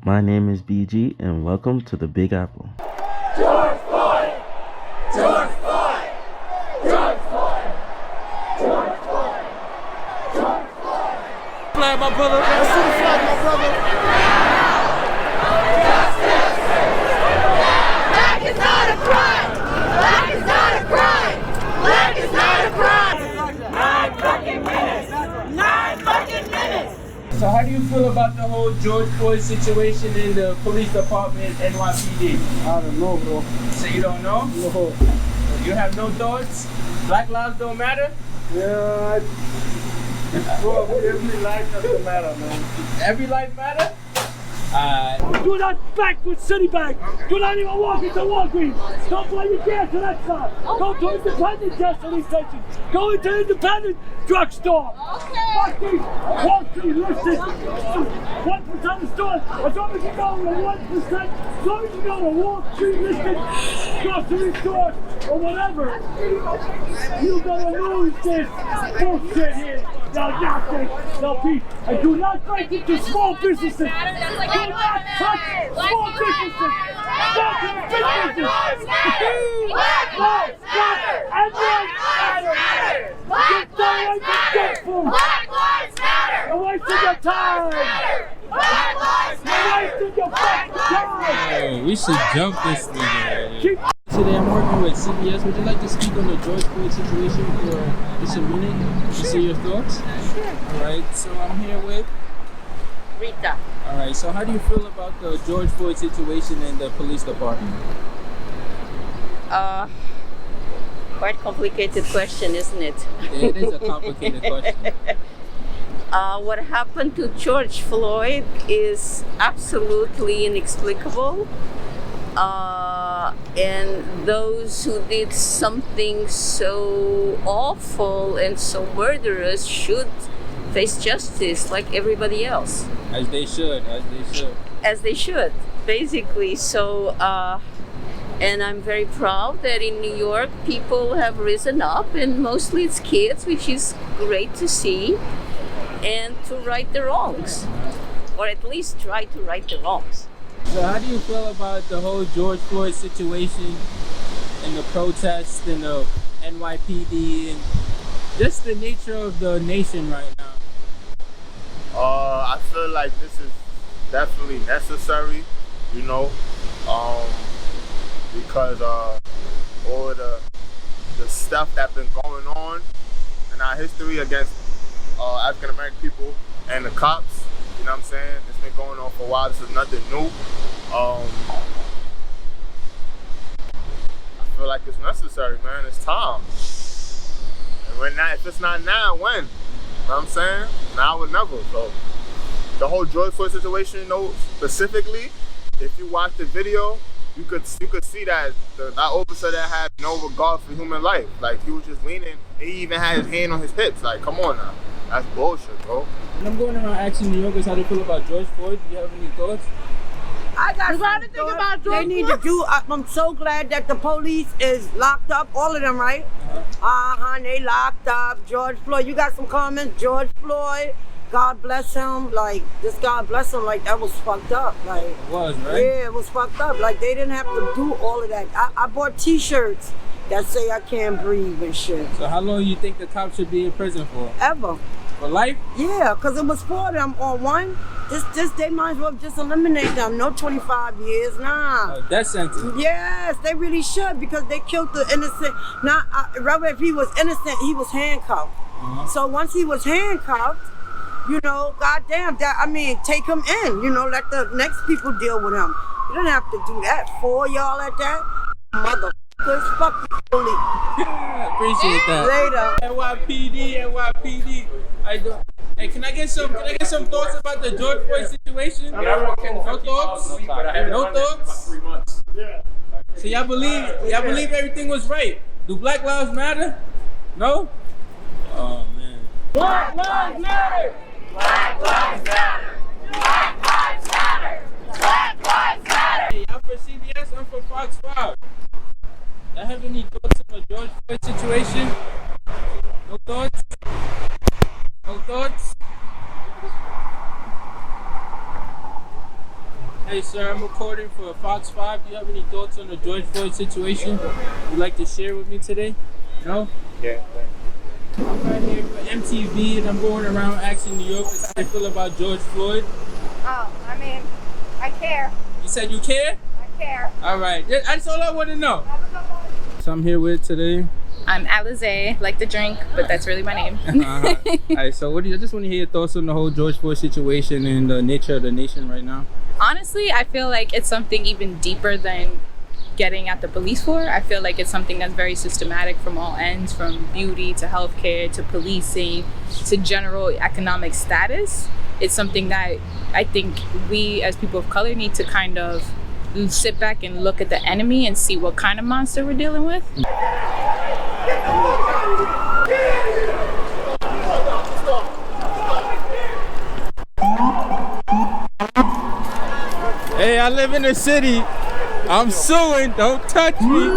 My name is BG, and welcome to the Big Apple. George Floyd! George Floyd! George Floyd! George Floyd! George Floyd! Flag, my brother. Let's see the flag, my brother. Justice! Black is not a crime! Black is not a crime! Black is not a crime! 9 fucking minutes! 9 fucking minutes! So how do you feel about the whole George Floyd situation in the police department, NYPD? I don't know, bro. So you don't know? No. You have no thoughts? Black lives don't matter? Yeah, bro, every life doesn't matter, man. Every life matter? Do not back with city bag. Do not even walk into Walgreens. Don't play your gas to that side. Go to independent gasoline stations. Go into independent drugstore. Fuck these Wall Street listed 1% of stores. As long as you go to 1%, as long as you go to Wall Street listed grocery stores or whatever, you're gonna lose this bullshit here. Now, nothing, no peace. And do not break into small businesses. Do not touch small businesses. Go to the big business. Black lives matter. And lives matter. Get away from junk food. Black lives matter! You're wasting your time. Black lives You're wasting your fucking time. Hey, we should jump this nigga. Keep Today I'm working with CBS. Would you like to speak on the George Floyd situation for just a minute? To see your thoughts? Sure. Alright, so I'm here with Rita. Alright, so how do you feel about the George Floyd situation in the police department? Quite complicated question, isn't it? It is a complicated question. What happened to George Floyd is absolutely inexplicable. And those who did something so awful and so murderous should face justice like everybody else. As they should, as they should. As they should, basically. So, and I'm very proud that in New York people have risen up, and mostly it's kids, which is great to see, and to right the wrongs, or at least try to right the wrongs. So how do you feel about the whole George Floyd situation and the protests and the NYPD and just the nature of the nation right now? I feel like this is definitely necessary, you know, because all the stuff that's been going on in our history against African American people and the cops, you know what I'm saying? It's been going on for a while. This is nothing new. I feel like it's necessary, man. It's time. And when not, if it's not now, when? You know what I'm saying? Now or never. So the whole George Floyd situation, you know, specifically, if you watch the video, you could see that that officer that had no regard for human life. Like, he was just leaning, and he even had his hand on his hips. Like, come on now. That's bullshit, bro. And I'm going around asking New Yorkers how they feel about George Floyd. Do you have any thoughts? I got You gotta think about George They need to do. I'm so glad that the police is locked up, all of them, right? They locked up. George Floyd. You got some comments? George Floyd. God bless him. Like, this God bless him. Like, that was fucked up. Like, It was, right? yeah, it was fucked up. Like, they didn't have to do all of that. I bought T-shirts that say I can't breathe and shit. So how long do you think the cops should be in prison for? Ever. For life? Yeah, because it was for them on one. Just they might as well just eliminate them. No 25 years, nah. A death sentence. Yes, they really should, because they killed the innocent. Now, rather, if he was innocent, he was handcuffed. So once he was handcuffed, you know, goddamn, take him in. You know, let the next people deal with him. You don't have to do that for y'all at that. Motherfuckers, fuck the police. Appreciate that. Later. NYPD. Hey, can I get some thoughts about the George Floyd situation? No thoughts? No thoughts? So y'all believe everything was right? Do Black Lives Matter? No? Oh man. Black lives matter. Black lives matter! Black lives matter! Black lives matter! Hey, I'm for CBS, I'm for Fox 5. Y'all have any thoughts on the George Floyd situation? No thoughts? No thoughts? Hey, sir, I'm recording for Fox 5. Do you have any thoughts on the George Floyd situation you'd like to share with me today? No? Yeah. I'm right here for MTV, and I'm going around asking New Yorkers how they feel about George Floyd. Oh, I mean, I care. You said you care? I care. All right. That's all I want to know. So I'm here with today. I'm Alizé, like the drink, but that's really my name. All right, so I just want to hear your thoughts on the whole George Floyd situation and the nature of the nation right now. Honestly, I feel like it's something even deeper than getting at the police for. I feel like it's something that's very systematic from all ends, from beauty to healthcare to policing to general economic status. It's something that I think we as people of color need to kind of sit back and look at the enemy and see what kind of monster we're dealing with. Hey, I live in the city. I'm suing. Don't touch me.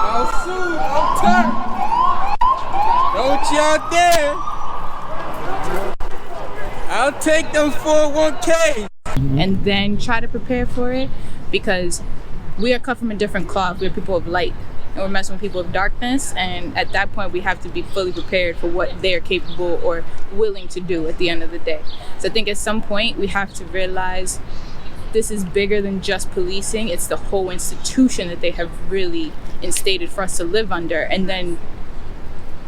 I'll sue. Don't touch. Don't y'all dare. I'll take them 401ks. And then try to prepare for it, because we are cut from a different cloth. We're people of light, and we're messing with people of darkness, and at that point we have to be fully prepared for what they're capable or willing to do at the end of the day. So I think at some point we have to realize this is bigger than just policing. It's the whole institution that they have really instated for us to live under, and then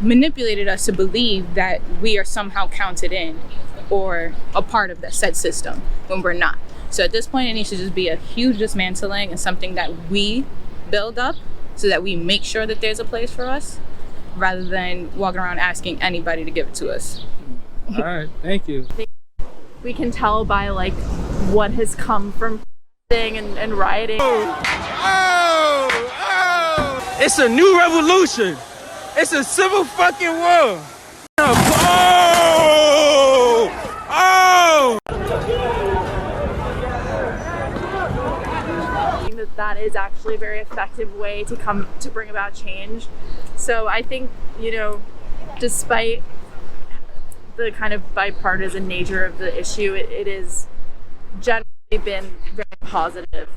manipulated us to believe that we are somehow counted in or a part of that said system when we're not. So at this point, it needs to just be a huge dismantling and something that we build up so that we make sure that there's a place for us, rather than walking around asking anybody to give it to us. All right, thank you. We can tell by like what has come from and rioting. It's a new revolution. It's a civil fucking war. That is actually a very effective way to bring about change. So I think, despite the kind of bipartisan nature of the issue, it is generally been very positive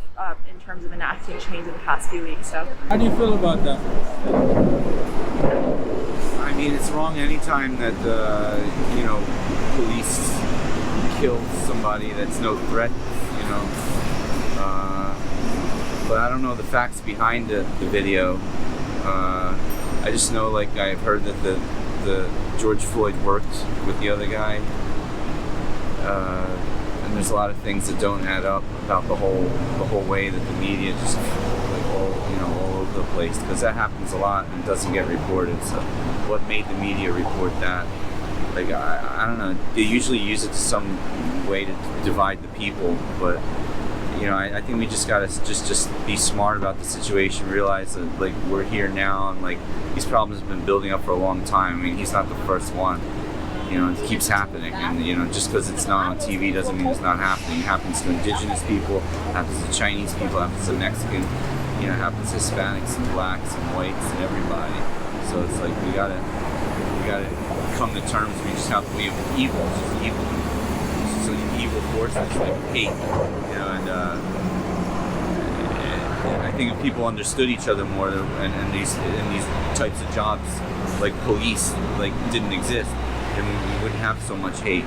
in terms of enacting change in the past few weeks. So how do you feel about that? I mean, it's wrong anytime that police kill somebody that's no threat, but I don't know the facts behind the video. I just know, like, I've heard that the George Floyd worked with the other guy, and there's a lot of things that don't add up about the whole way that the media just like all over the place, because that happens a lot and doesn't get reported. So what made the media report that? Like, I don't know. They usually use it to some way to divide the people, but I think we just gotta just be smart about the situation. Realize that, like, we're here now, and like these problems have been building up for a long time. I mean, he's not the first one. It keeps happening, and just because it's not on TV doesn't mean it's not happening. It happens to indigenous people, it happens to Chinese people, it happens to Mexican, it happens to Hispanics and blacks and whites and everybody. So it's like we gotta come to terms. We just have to believe in evil. It's just evil. So the evil forces like hate, and I think if people understood each other more, and these types of jobs like police didn't exist, then we wouldn't have so much hate.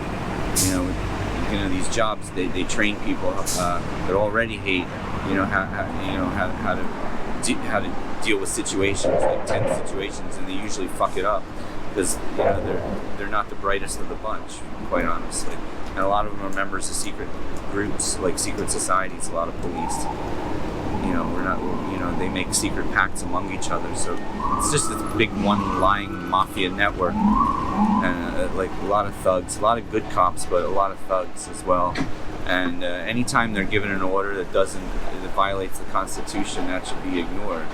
These jobs they train people that already hate. How to deal with situations, like tense situations, and they usually fuck it up because they're not the brightest of the bunch, quite honestly. And a lot of them are members of secret groups, like secret societies. A lot of police, we're not. They make secret pacts among each other. So it's just this big one lying mafia network, and like a lot of thugs, a lot of good cops, but a lot of thugs as well. And anytime they're given an order that violates the Constitution, that should be ignored.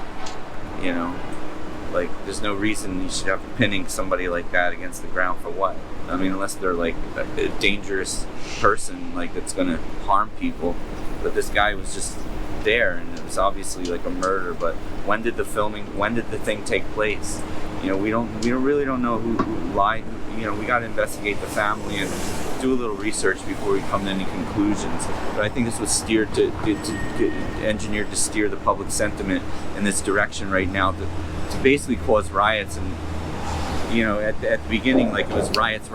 Like, there's no reason you should have pinning somebody like that against the ground for what? I mean, unless they're like a dangerous person, like that's gonna harm people. But this guy was just there, and it was obviously like a murder. But when did the thing take place? We really don't know who lied. we got to investigate the family and do a little research before we come to any conclusions. But I think this was engineered to steer the public sentiment in this direction right now to basically cause riots. And at the beginning, like, it was riots.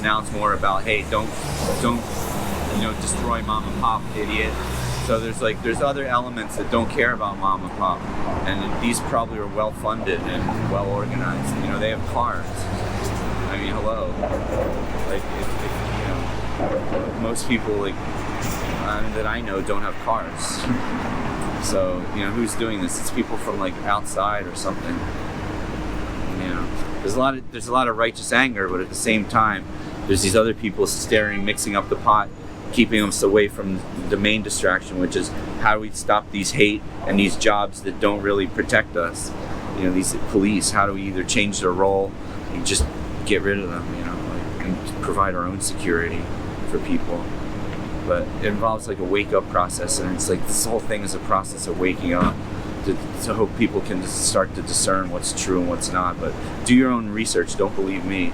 Now it's more about, hey, don't destroy mom and pop, idiot. So there's other elements that don't care about mom and pop, and these probably are well funded and well organized. They have cars. I mean, hello. Like, if most people that I know don't have cars. So who's doing this? It's people from outside or something. There's a lot of righteous anger, but at the same time, there's these other people mixing up the pot, keeping us away from the main distraction, which is how do we stop these hate and these jobs that don't really protect us. These police, how do we either change their role and just get rid of them, and provide our own security for people. But it involves a wake-up process, and it's this whole thing is a process of waking up to hope people can just start to discern what's true and what's not. But do your own research. Don't believe me.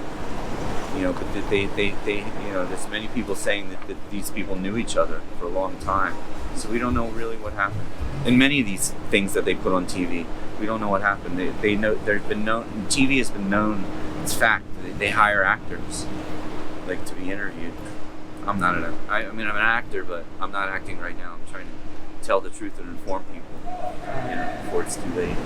But there's many people saying that these people knew each other for a long time. So we don't know really what happened. And many of these things that they put on TV, we don't know what happened. They know, they've been known, TV has been known, it's fact, they hire actors, to be interviewed. I'm an actor, but I'm not acting right now. I'm trying to tell the truth and inform people, before it's too late.